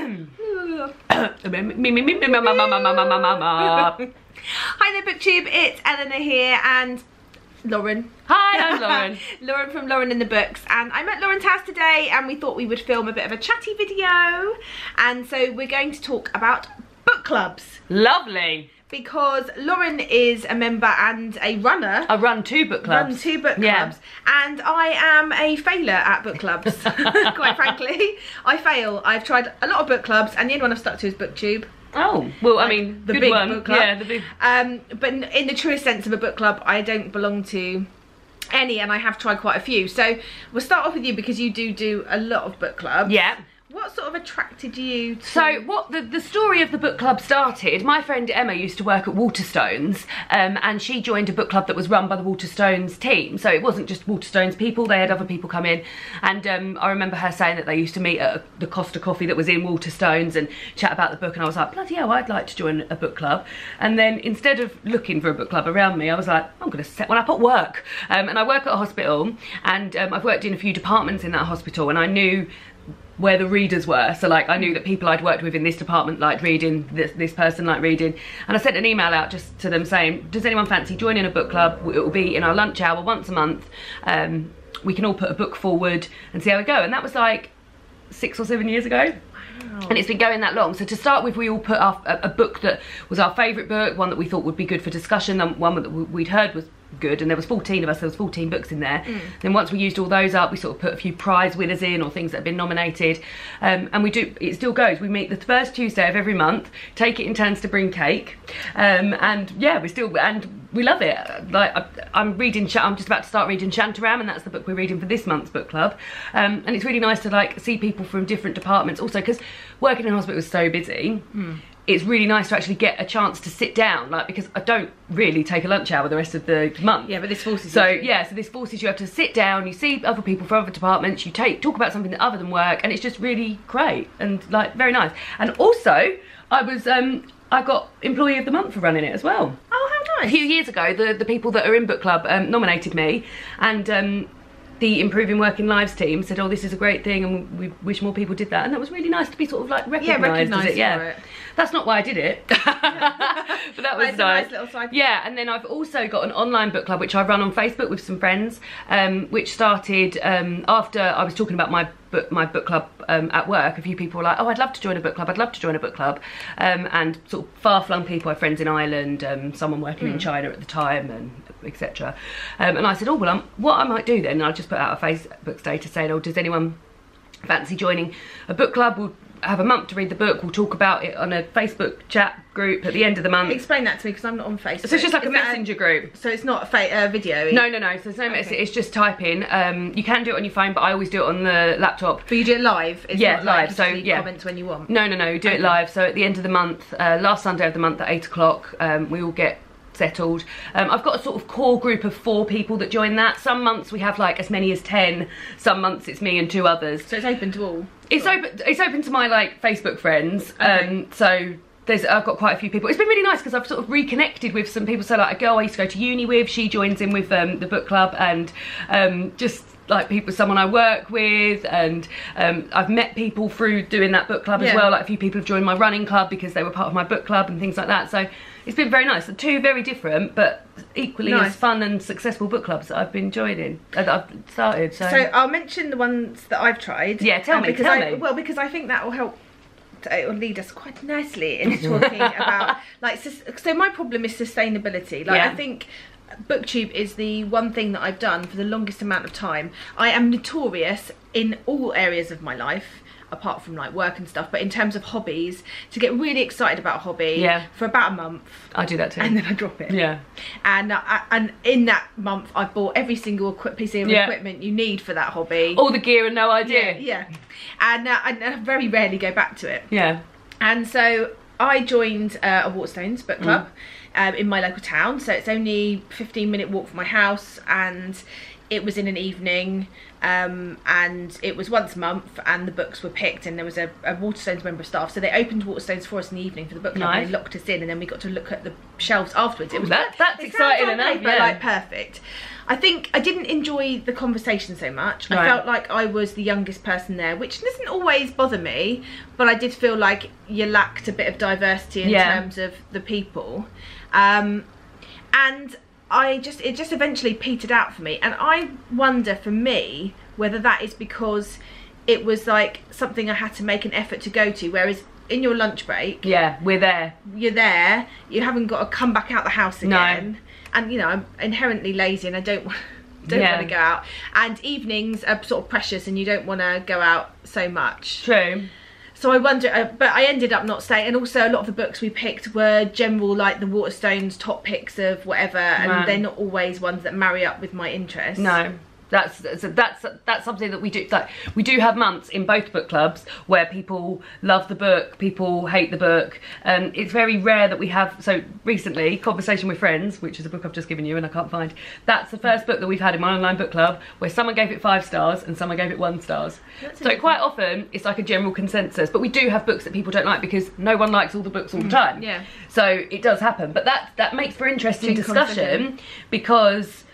Hi there, Booktube. It's Eleanor here and Lauren. Hi, I'm Lauren. Lauren from Lauren in the Books, and I'm at Lauren's house today and we thought we would film a bit of a chatty video, and so we're going to talk about book clubs. Lovely. Because Lauren is a member and a runner. I run 2 book clubs. And I am a failure at book clubs, quite frankly. I fail. I've tried a lot of book clubs and the only one I've stuck to is Booktube. Oh, well, I mean, the good big one. Book club. Yeah, the big. But in the truest sense of a book club, I don't belong to any, and I have tried quite a few. So we'll start off with you because you do a lot of book clubs. Yeah. What sort of attracted you to... So what the story of the book club started, my friend Emma used to work at Waterstones, and she joined a book club that was run by the Waterstones team. So it wasn't just Waterstones people, they had other people come in, and I remember her saying that they used to meet at the Costa Coffee that was in Waterstones and chat about the book, and I was like, bloody hell, I'd like to join a book club. And then instead of looking for a book club around me, I was like, I'm going to set one up at work. And I work at a hospital, and I've worked in a few departments in that hospital, and I knew where the readers were. So like, I knew that people I'd worked with in this department liked reading, this person liked reading, and I sent an email out just to them saying, does anyone fancy joining a book club? It will be in our lunch hour once a month. We can all put a book forward and see how we go. And that was like 6 or 7 years ago. Wow. And it's been going that long. So to start with, we all put a book that was our favourite book, one that we thought would be good for discussion, and one that we'd heard was good, and there was 14 of us, there was 14 books in there. Then once we used all those up, we sort of put a few prize winners in, or things that have been nominated, and it still goes. We meet the first Tuesday of every month, take it in turns to bring cake, and yeah, we love it. Like, I'm just about to start reading Shantaram, and that's the book we're reading for this month's book club, and it's really nice to like see people from different departments also, because working in hospital is so busy. It's really nice to actually get a chance to sit down, like, because I don't really take a lunch hour the rest of the month. Yeah, but this forces you. So yeah, so this forces you have to sit down, you see other people from other departments, you talk about something other than work, and it's just really great and like very nice. And also, I got Employee of the Month for running it as well. Oh, how nice. A few years ago, the people that are in book club nominated me, and the Improving Working Lives team said, oh, this is a great thing and we wish more people did that, and that was really nice to be sort of like recognised as it. Yeah, that's not why I did it. But that was nice. A nice little side. Yeah, and then I've also got an online book club which I run on Facebook with some friends, which started after I was talking about my book club at work. A few people were like, oh, I'd love to join a book club, I'd love to join a book club, and sort of far-flung people, I have friends in Ireland, someone working in China at the time, and etc. And I said, oh well, what I might do then, and I'll just put out a Facebook status saying, oh, does anyone fancy joining a book club? We'll have a month to read the book, we'll talk about it on a Facebook chat group at the end of the month. Explain that to me, because I'm not on Facebook. So it's just like a messenger group. So it's not a video? No, so there's no message, it's just typing. You can do it on your phone, but I always do it on the laptop. But you do it live? It's yeah, not live. Like so you yeah, comments when you want? No, we do it live. So at the end of the month, last Sunday of the month at 8 o'clock, we all get settled. I've got a sort of core group of 4 people that join that. Some months we have like as many as 10, some months it's me and 2 others. So it's open to all? It's open to my like Facebook friends. Okay. So I've got quite a few people. It's been really nice because I've sort of reconnected with some people. So like a girl I used to go to uni with, she joins in with the book club, and just like someone I work with, and I've met people through doing that book club as well. Like a few people have joined my running club because they were part of my book club and things like that. So it's been very nice. 2 very different but equally as fun and successful book clubs that I've been joining, that I've started. So I'll mention the ones that I've tried. Yeah, tell me. Well, because I think that will help. It will lead us quite nicely into talking about like, so my problem is sustainability. Like, I think Booktube is the one thing that I've done for the longest amount of time. I am notorious in all areas of my life, apart from like work and stuff, but in terms of hobbies, to get really excited about a hobby for about a month. I do that too. And then I drop it. Yeah. And in that month, I've bought every single piece of equipment you need for that hobby. All the gear and no idea. Yeah. And I very rarely go back to it. Yeah. And so I joined a Waterstones book club in my local town. So it's only a 15-minute walk from my house, and it was in an evening, and it was once a month, and the books were picked, and there was a Waterstones member of staff, so they opened Waterstones for us in the evening for the book club. Nice. And they locked us in, and then we got to look at the shelves afterwards. It was that's exciting enough. Yeah. Like perfect. I think I didn't enjoy the conversation so much. Right. I felt like I was the youngest person there, which doesn't always bother me, but I did feel like you lacked a bit of diversity in terms of the people, and it just eventually petered out for me. And I wonder, for me, whether that is because it was like something I had to make an effort to go to, whereas in your lunch break, you're there, you haven't got to come back out the house again. No. And you know, I'm inherently lazy and I don't want to go out, and evenings are sort of precious and you don't want to go out so much. True. So I wonder, but I ended up not staying, and also a lot of the books we picked were general, like the Waterstones top picks of whatever, and they're not always ones that marry up with my interests. No. That's something that we do. Like, we do have months in both book clubs where people love the book, people hate the book. It's very rare that we have. So recently, Conversation with Friends, which is a book I've just given you and I can't find. That's the first book that we've had in my online book club where someone gave it 5 stars and someone gave it 1 star. So quite often it's like a general consensus. But we do have books that people don't like because no one likes all the books all the time. Yeah. So it does happen. But that makes for interesting discussion because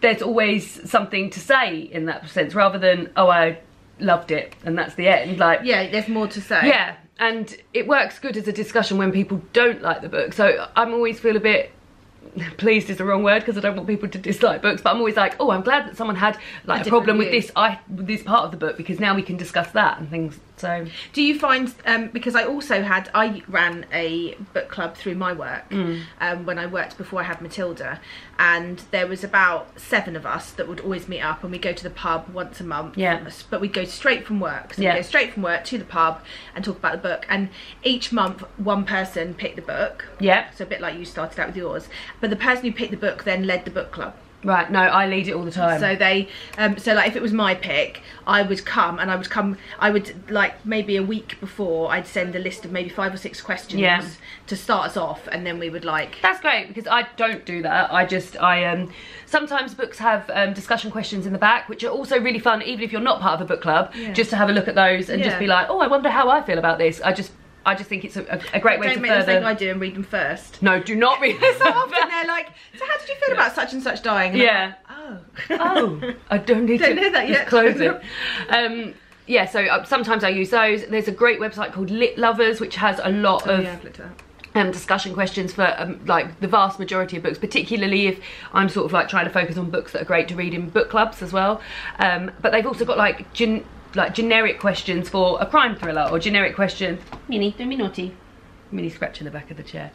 there's always something to say in that sense, rather than, oh, I loved it and that's the end. Like, yeah, there's more to say. Yeah, and it works good as a discussion when people don't like the book. So I'm always feel a bit, pleased is the wrong word because I don't want people to dislike books, but I'm always like, oh, I'm glad that someone had like a problem with this part of the book, because now we can discuss that and things. So do you find, because I ran a book club through my work when I worked before I had Matilda, and there was about 7 of us that would always meet up and we'd go to the pub once a month. Yeah. But we'd go straight from work. So we'd go straight from work to the pub and talk about the book, and each month one person picked the book. Yeah. So a bit like you started out with yours. But the person who picked the book then led the book club. Right, no, I lead it all the time. So they, so like if it was my pick, I would like maybe a week before, I'd send a list of maybe 5 or 6 questions to start us off, and then we would like... That's great, because I don't do that. Sometimes books have discussion questions in the back, which are also really fun, even if you're not part of a book club, just to have a look at those and just be like, oh, I wonder how I feel about this. I just think it's a great way to further... Don't make the mistake I do and read them first. No, do not read them so often they're like, so how did you feel about such and such dying? And like, oh, I don't need to know that yet. Close it. Yeah, so sometimes I use those. There's a great website called Lit Lovers, which has a lot of... I've looked at that. Discussion questions for like the vast majority of books, particularly if I'm sort of like trying to focus on books that are great to read in book clubs as well. But they've also got like generic questions for a crime thriller, or generic questions, Minnie scratch in the back of the chair,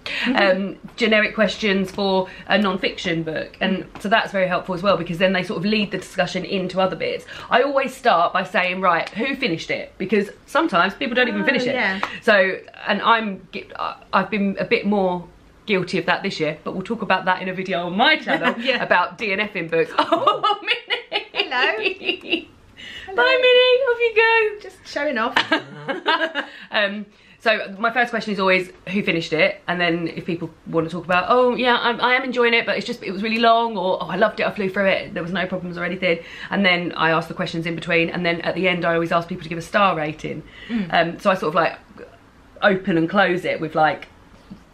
generic questions for a non-fiction book, and so that's very helpful as well, because then they sort of lead the discussion into other bits. I always start by saying, right, who finished it, because sometimes people don't even finish it. So, and I've been a bit more guilty of that this year, but we'll talk about that in a video on my channel about DNFing books. Oh, Minnie! Hello. Bye, Minnie, off you go. Just showing off. So my first question is always who finished it, and then if people want to talk about, oh yeah, I am enjoying it, but it was really long, or oh, I loved it, I flew through it, there was no problems or anything, and then I ask the questions in between, and then at the end I always ask people to give a star rating. So I sort of like open and close it with like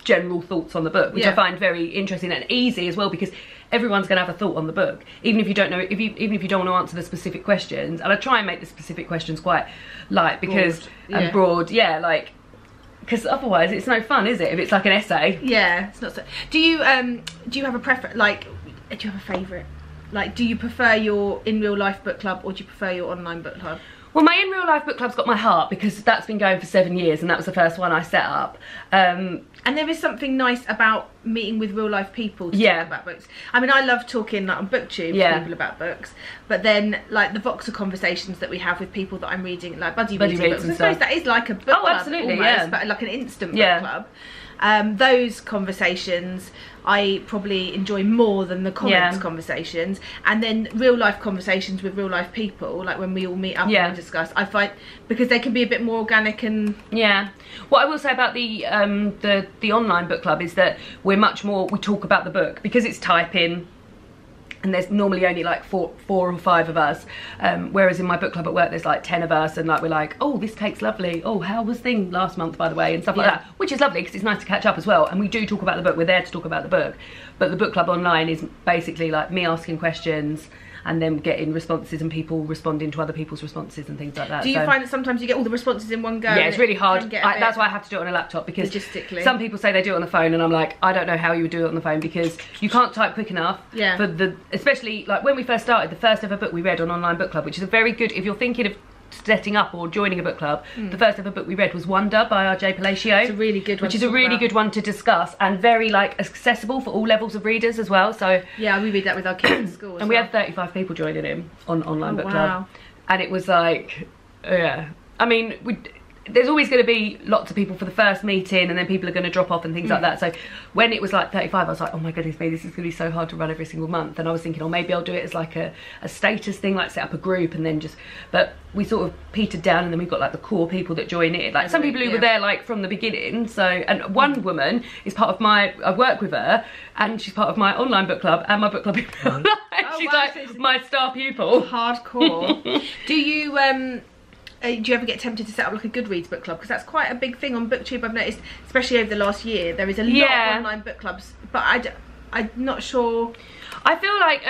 general thoughts on the book, which I find very interesting and easy as well, because everyone's going to have a thought on the book, even if you don't know, even if you don't want to answer the specific questions. And I try and make the specific questions quite light, because broad, like, because otherwise it's no fun, is it, if it's like an essay? Yeah, it's not so. Do you have a preference, like, do you have a favourite? Like, do you prefer your in real life book club, or do you prefer your online book club? Well, my in real life book club's got my heart, because that's been going for 7 years, and that was the first one I set up. And there is something nice about meeting with real life people to talk about books. I mean, I love talking like on Booktube to people about books, but then like the Voxer conversations that we have with people that I'm reading, like buddy reading books. I suppose that is like a book club, absolutely, almost, but like an instant book club. Those conversations I probably enjoy more than the comments conversations, and then real life conversations with real life people, like when we all meet up and discuss, I find, because they can be a bit more organic. And what I will say about the online book club is that we're much more, we talk about the book, because it's typing and there's normally only like four or five of us, whereas in my book club at work there's like 10 of us, and like we're like, oh, this cake's lovely, oh, how was thing last month, by the way, and stuff like that, which is lovely because it's nice to catch up as well. And we do talk about the book, we're there to talk about the book, but the book club online is basically like me asking questions and then getting responses and people responding to other people's responses and things like that. Do you find that sometimes you get all the responses in one go? Yeah, it's really hard. That's why I have to do it on a laptop, because logistically, some people say they do it on the phone, and I'm like, I don't know how you would do it on the phone, because you can't type quick enough. Yeah. For the, especially like when we first started, the first ever book we read on Online Book Club, which is a very good, if you're thinking of setting up or joining a book club, the first ever book we read was Wonder by R.J. Palacio. It's a really good one, which is a really good one to discuss, and very like accessible for all levels of readers as well. So yeah, we read that with our kids at school and we had 35 people joining him on Online Book Club, and it was like, yeah, I mean, there's always going to be lots of people for the first meeting, and then people are going to drop off and things like that. So when it was like 35, I was like, oh my goodness me, this is going to be so hard to run every single month. And I was thinking, oh, maybe I'll do it as like a status thing, like set up a group and then just, but we sort of petered down, and then we've got like the core people that join it, like some people who were there like from the beginning. So, and one woman is part of I work with her, and she's part of my online book club and my book club in real life. She's like my star pupil. Hardcore. Do you ever get tempted to set up like a Goodreads book club? Because that's quite a big thing on BookTube, I've noticed, especially over the last year. There is a lot of online book clubs, but I'm not sure. I feel like,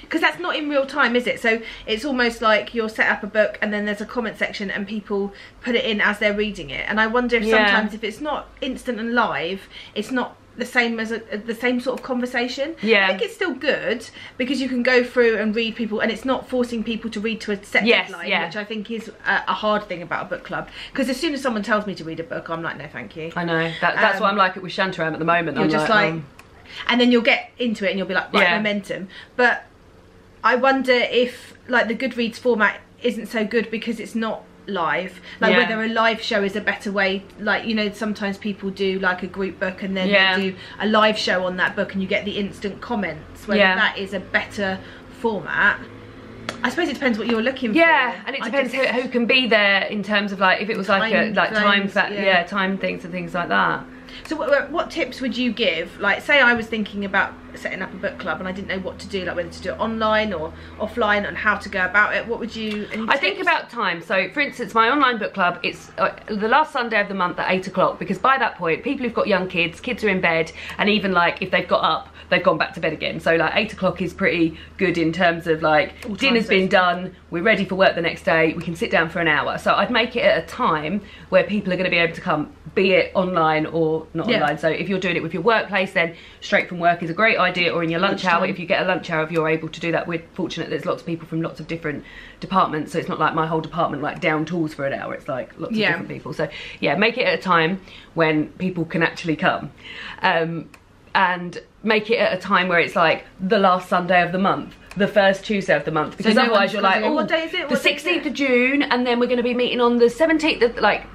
because that's not in real time, is it? So it's almost like you'll set up a book and then there's a comment section and people put it in as they're reading it. And I wonder if sometimes if it's not instant and live, it's not the same as the same sort of conversation. I think it's still good because you can go through and read people, and it's not forcing people to read to a set deadline, which I think is a hard thing about a book club. Because as soon as someone tells me to read a book, I'm like, no thank you. I know, that's what I'm like with Shantaram at the moment. You're I'm just like and then you'll get into it and you'll be like, right, momentum. But I wonder if like the Goodreads format isn't so good because it's not live, like whether a live show is a better way. Like, you know, sometimes people do like a group book and then they do a live show on that book and you get the instant comments, whether that is a better format. I suppose it depends what you're looking for. And it depends who can be there in terms of like, if it was like time things and things like that. So what tips would you give? Like, say I was thinking about setting up a book club and I didn't know what to do, like whether to do it online or offline and how to go about it. What would you... I think about time. So, for instance, my online book club, it's the last Sunday of the month at 8 o'clock, because by that point, people who've got young kids are in bed, and even like if they've got up, they've gone back to bed again. So like 8 o'clock is pretty good in terms of like dinner's been done, we're ready for work the next day, we can sit down for an hour. So I'd make it at a time where people are going to be able to come, be it online or not online. So if you're doing it with your workplace, then straight from work is a great idea, or in your lunch hour. If you get a lunch hour, if you're able to do that. We're fortunate there's lots of people from lots of different departments, so it's not like my whole department like down tools for an hour. It's like lots of different people. So yeah, make it at a time when people can actually come. And make it at a time where it's like the last Sunday of the month, the first Tuesday of the month, because so otherwise you're like, oh, what day is it? The 16th of June, and then we're going to be meeting on the 17th of, like,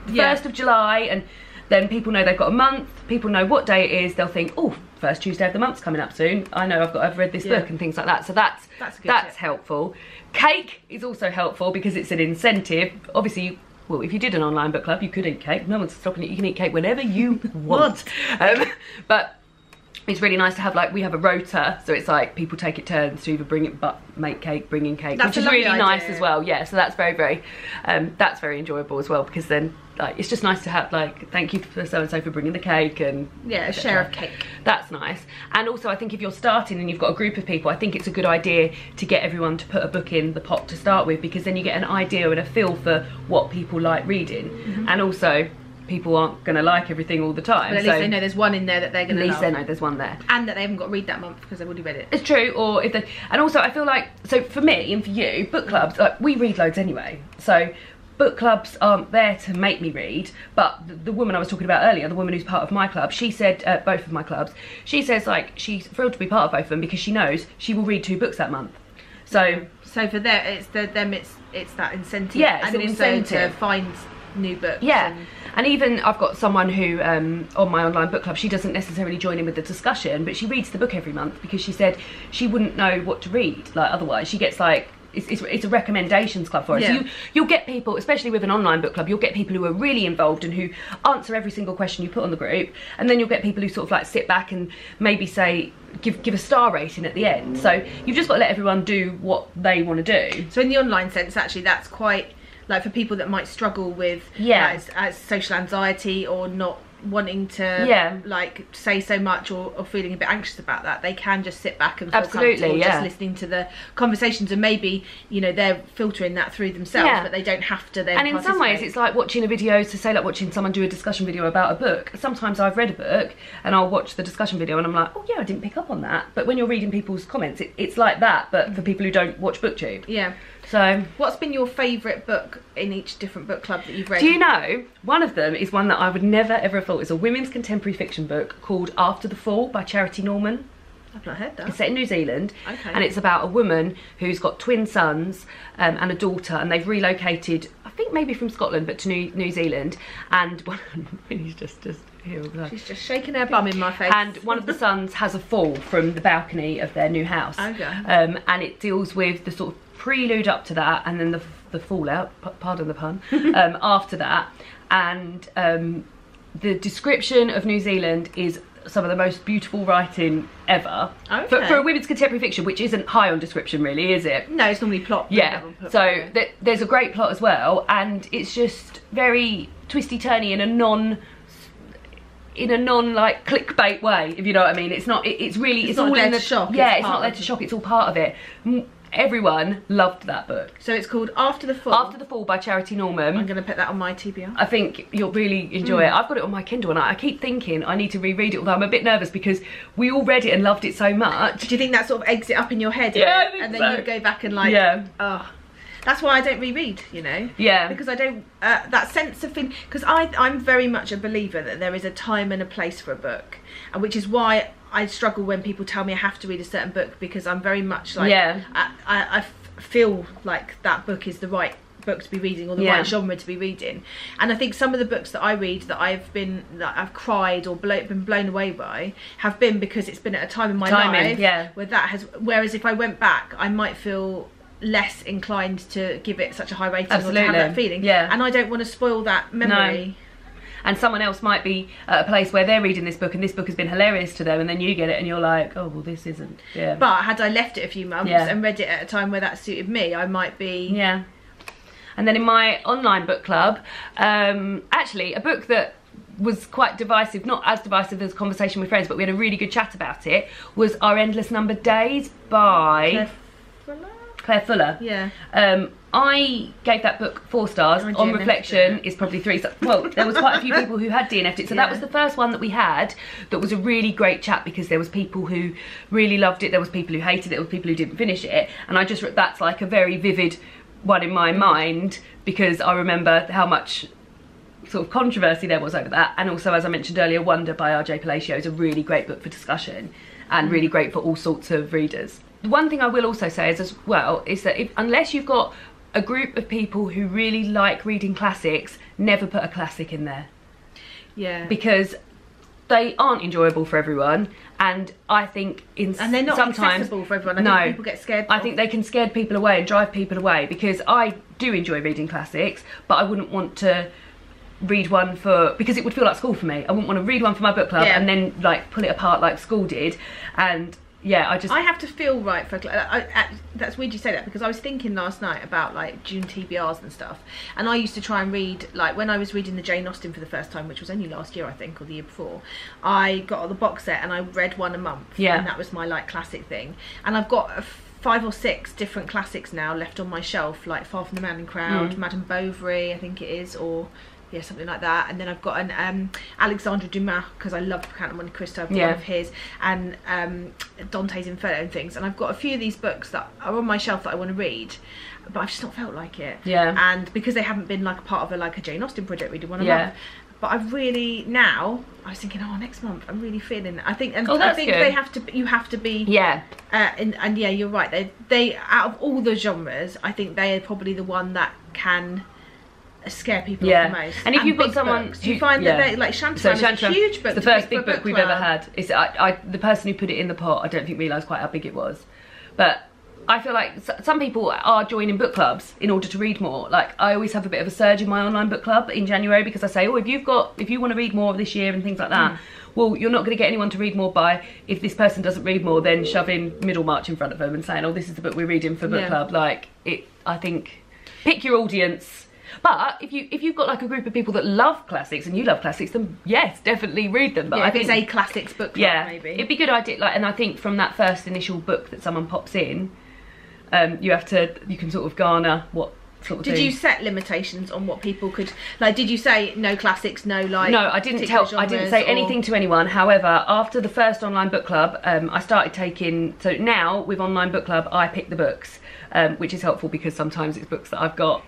the 1st of July, and then people know they've got a month, people know what day it is, they'll think, oh, first Tuesday of the month's coming up soon, I know I've read this book and things like that. So that's helpful. Cake is also helpful because it's an incentive. Obviously, well, if you did an online book club, you could eat cake. No one's stopping it. You can eat cake whenever you want. But it's really nice to have, like, we have a rota, so it's like people take it turns to either make cake, bring in cake, which is really nice as well. Yeah, so that's very enjoyable as well, because then like it's just nice to have like, thank you for so and so for bringing the cake, and a share of cake. That's nice. And also I think if you're starting and you've got a group of people, I think it's a good idea to get everyone to put a book in the pot to start with, because then you get an idea and a feel for what people like reading, and also people aren't going to like everything all the time. But at least they know there's one in there that they're going to love. At least they know there's one there. And that they haven't got to read that month because they've already read it. It's true, or if they... And also, I feel like... So, for me and for you, book clubs, like, we read loads anyway. So, book clubs aren't there to make me read, but the woman I was talking about earlier, the woman who's part of my club, she said, both of my clubs, she says, like, she's thrilled to be part of both of them because she knows she will read 2 books that month. So... So, for them, it's that incentive. Yeah, it's an incentive to find new books. Yeah. And even I've got someone who on my online book club, she doesn't necessarily join in with the discussion, but she reads the book every month because she said she wouldn't know what to read like otherwise. She gets like it's a recommendations club for us. Yeah. So you'll get people, especially with an online book club, you'll get people who are really involved and who answer every single question you put on the group, and then you'll get people who sort of like sit back and maybe say give a star rating at the end. So you've just got to let everyone do what they want to do. So in the online sense, actually, that's quite like for people that might struggle with as social anxiety or not wanting to like say so much or feeling a bit anxious about that, they can just sit back and feel comfortable just listening to the conversations, and maybe, you know, they're filtering that through themselves, but they don't have to then and in some ways it's like watching a video, to say like watching someone do a discussion video about a book. Sometimes I've read a book and I'll watch the discussion video and I'm like, oh yeah, I didn't pick up on that. But when you're reading people's comments, it's like that, but for people who don't watch Booktube. So what's been your favourite book in each different book club that you've read? Do you know, one of them is one that I would never ever have thought is a women's contemporary fiction book called After the Fall by Charity Norman. I've not heard that. It's set in New Zealand, and it's about a woman who's got twin sons and a daughter, and they've relocated, I think maybe from Scotland, but to New Zealand. And he's just here. She's just shaking her bum in my face. And one of the sons has a fall from the balcony of their new house. And it deals with the sort of prelude up to that, and then the fallout, pardon the pun, after that. And the description of New Zealand is some of the most beautiful writing ever. For a women's contemporary fiction, which isn't high on description really, is it? No, it's normally plot. So there's a great plot as well, and it's just very twisty-turny in a non like clickbait way, if you know what I mean. It's not, it's really, it's all in the shock. Yeah, it's not there to shock, it's all part of it. Everyone loved that book. So it's called After the Fall? After the Fall by Charity Norman. I'm going to put that on my TBR. I think you'll really enjoy it. I've got it on my Kindle and I keep thinking I need to reread it, although I'm a bit nervous because we all read it and loved it so much. Do you think that sort of eggs it up in your head? Yeah, I think and then so. you go back and like, oh. That's why I don't reread, you know? Yeah. Because I don't, that sense of thing, because I'm very much a believer that there is a time and a place for a book, and which is why I struggle when people tell me I have to read a certain book, because I'm very much like, I feel like that book is the right book to be reading, or the right genre to be reading. And I think some of the books that I read that I've cried or been blown away by have been because it's been at a time in my life where that has, whereas if I went back I might feel less inclined to give it such a high rating or to have that feeling. And I don't want to spoil that memory. No. And someone else might be at a place where they're reading this book and this book has been hilarious to them, and then you get it and you're like, oh well, this isn't. But had I left it a few months and read it at a time where that suited me, I might be. And then in my online book club, actually a book that was quite divisive, not as divisive as Conversation with Friends, but we had a really good chat about it, was Our Endless Numbered Days by Claire Fuller. I gave that book 4 stars. On reflection, it's probably 3 stars. Well, there was quite a few people who had DNF'd it, so that was the first one that we had that was a really great chat, because there was people who really loved it, there was people who hated it, there were people who didn't finish it, and I just, that's like a very vivid one in my mind, because I remember how much sort of controversy there was over that. And also, as I mentioned earlier, Wonder by RJ Palacio is a really great book for discussion and really great for all sorts of readers. The one thing I will also say is as well is that unless you've got a group of people who really like reading classics, never put a classic in there. Because they aren't enjoyable for everyone, and I think and they're not accessible for everyone. I think people get scared. I think they can scare people away and drive people away, because I do enjoy reading classics, but I wouldn't want to read one because it would feel like school for me. I wouldn't want to read one for my book club and then like pull it apart like school did. And I have to feel right for that's weird you say that, because I was thinking last night about like June TBRs and stuff, and I used to try and read, like when I was reading the Jane Austen for the first time, which was only last year I think, or the year before, I got the box set and I read one a month, and that was my like classic thing. And I've got 5 or 6 different classics now left on my shelf, like Far from the Madding Crowd, Madame Bovary I think it is, or something like that. And then I've got an Alexandre Dumas, because I love Count of Monte Cristo, I've got one of his, and Dante's Inferno and things. And I've got a few of these books that are on my shelf that I want to read, but I've just not felt like it. And because they haven't been like a part of a Jane Austen project, reading one a month. But I've really, now I was thinking, oh, next month I'm really feeling it. I think, and I think good. You have to be. And yeah, you're right. They out of all the genres, I think they are probably the one that can scare people off the most. And if you've got someone, do you find that they like Shantram is a huge book? The first big book we've ever had. It's the person who put it in the pot, I don't think realised quite how big it was. But I feel like some people are joining book clubs in order to read more. Like, I always have a bit of a surge in my online book club in January, because I say, oh, if you want to read more this year and things like that, well, you're not going to get anyone to read more by, if this person doesn't read more, then shoving Middlemarch in front of them and saying, oh, this is the book we're reading for book club. Like, I think, pick your audience. But if you've got like a group of people that love classics and you love classics, then yes, definitely read them. But I think it's a classics book club, maybe. It'd be a good idea. Like, and I think from that first initial book that someone pops in, you can sort of garner what sort of Did you set limitations on what people could, like, did you say no classics, no, like, no, I didn't say anything to anyone. However, after the first online book club, I started taking, so now with online book club, I pick the books, which is helpful because sometimes it's books that I've got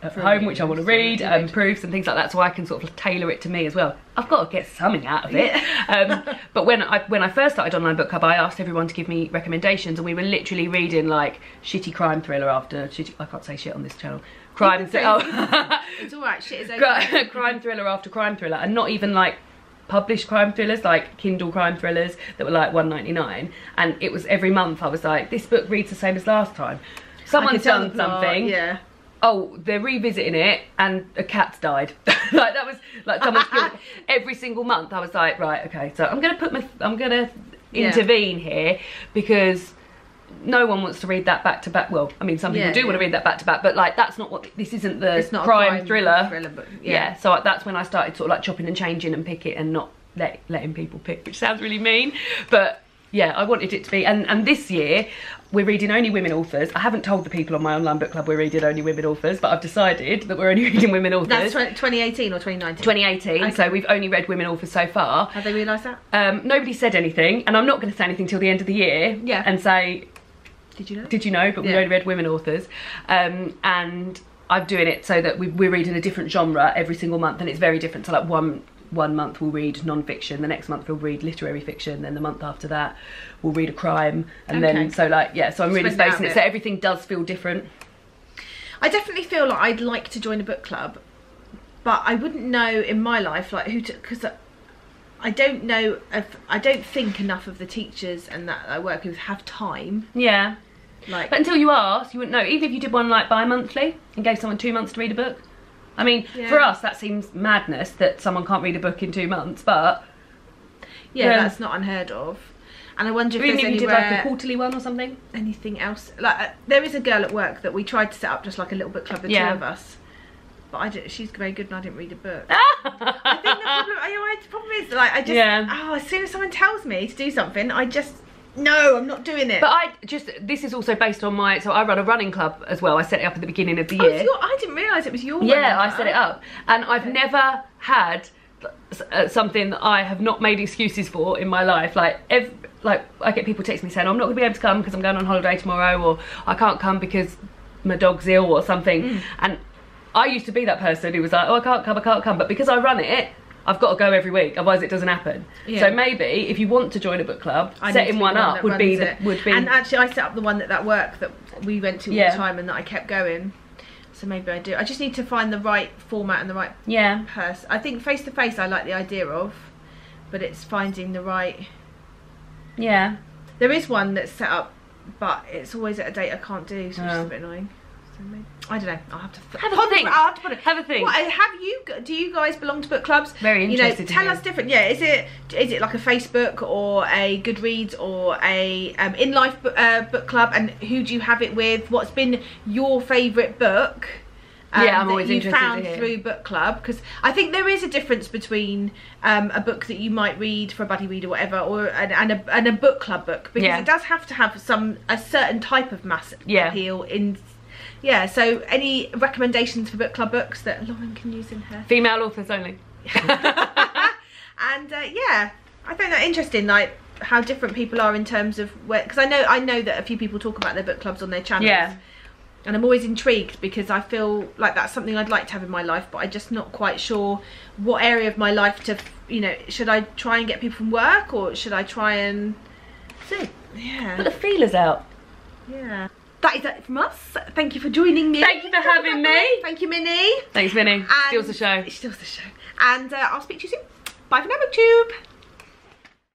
at home which I want to read, proofs and things like that, so I can sort of tailor it to me as well. I've got to get something out of it. But when I first started online book club, I asked everyone to give me recommendations, and we were literally reading like shitty crime thriller after shitty, I can't say shit on this channel, crime it's alright, shit is okay. Crime thriller after crime thriller, and not even like published crime thrillers, like Kindle crime thrillers that were like £1.99, and it was every month I was like, this book reads the same as last time, someone's done something, oh, they're revisiting it and a cat's died. Like, that was like someone's killed. Every single month I was like, right, okay, so I'm gonna intervene here, because no one wants to read that back to back. Well, I mean, some people do want to read that back to back, but like, that's not what, this isn't the it's not crime thriller but so that's when I started sort of like chopping and changing and pick it, and not letting people pick, which sounds really mean, but yeah, I wanted it to be. And this year we're reading only women authors. I haven't told the people on my online book club we're reading only women authors, but I've decided that we're only reading women authors. That's 2018 or 2019? 2018, okay. So we've only read women authors so far. Have they realised that? Nobody said anything, and I'm not going to say anything till the end of the year and say, did you know? But we've only read women authors. And I'm doing it so that we're reading a different genre every single month, and it's very different. So like one month we'll read non-fiction, the next month we'll read literary fiction, then the month after that we'll read a crime, and then so like so I'm really spacing it so everything does feel different. I definitely feel like I'd like to join a book club, but I wouldn't know in my life like who to, because I don't know if, I don't think enough of the teachers and that I work with have time. Yeah. Like, but until you ask, you wouldn't know. Even if you did one like bi-monthly and gave someone 2 months to read a book. I mean, for us, that seems madness that someone can't read a book in 2 months, but that's not unheard of. And I wonder if there's anywhere, you did like a quarterly one or something. Anything else? Like, there is a girl at work that we tried to set up just like a little book club, the two of us. But she's very good, and I didn't read a book. I think the problem is like as soon as someone tells me to do something, no, I'm not doing it. But this is also based on so I run a running club as well. I set it up at the beginning of the year. I didn't realise it was your running club. I set it up. And I've never had something that I have not made excuses for in my life. Like I get people text me saying, I'm not going to be able to come because I'm going on holiday tomorrow, or I can't come because my dog's ill or something. And I used to be that person who was like, oh, I can't come. But because I run it, I've got to go every week, otherwise it doesn't happen. So maybe if you want to join a book club, setting one up would be. And actually, I set up the one that work that we went to all the time, and that I kept going. So maybe I do. I just need to find the right format and the right person. I think face to face I like the idea of, but it's finding the right. Yeah. There is one that's set up, but it's always at a date I can't do, so it's a bit annoying. So maybe, I don't know. I'll have to have a think. Have a think. Do you guys belong to book clubs? Very interested. Tell us different. Yeah, is it like a Facebook or a Goodreads or a in life book club? And who do you have it with? What's been your favourite book? I'm always interested found through book club, because I think there is a difference between a book that you might read for a buddy read or whatever, or and a book club book, because it does have to have a certain type of mass appeal in. Yeah, so any recommendations for book club books that Lauren can use in her? Female authors only. And I find that interesting, like how different people are in terms of where, because I know that a few people talk about their book clubs on their channels. Yeah. And I'm always intrigued, because I feel like that's something I'd like to have in my life, but I'm just not quite sure what area of my life to, should I try and get people from work, or should I try and see? Yeah. Put the feelers out. Yeah. That is it from us. Thank you for joining me. Thank you for having me. Thank you, Minnie. Thanks, Minnie. Steals the show. Steals the show. And I'll speak to you soon. Bye for now, Booktube.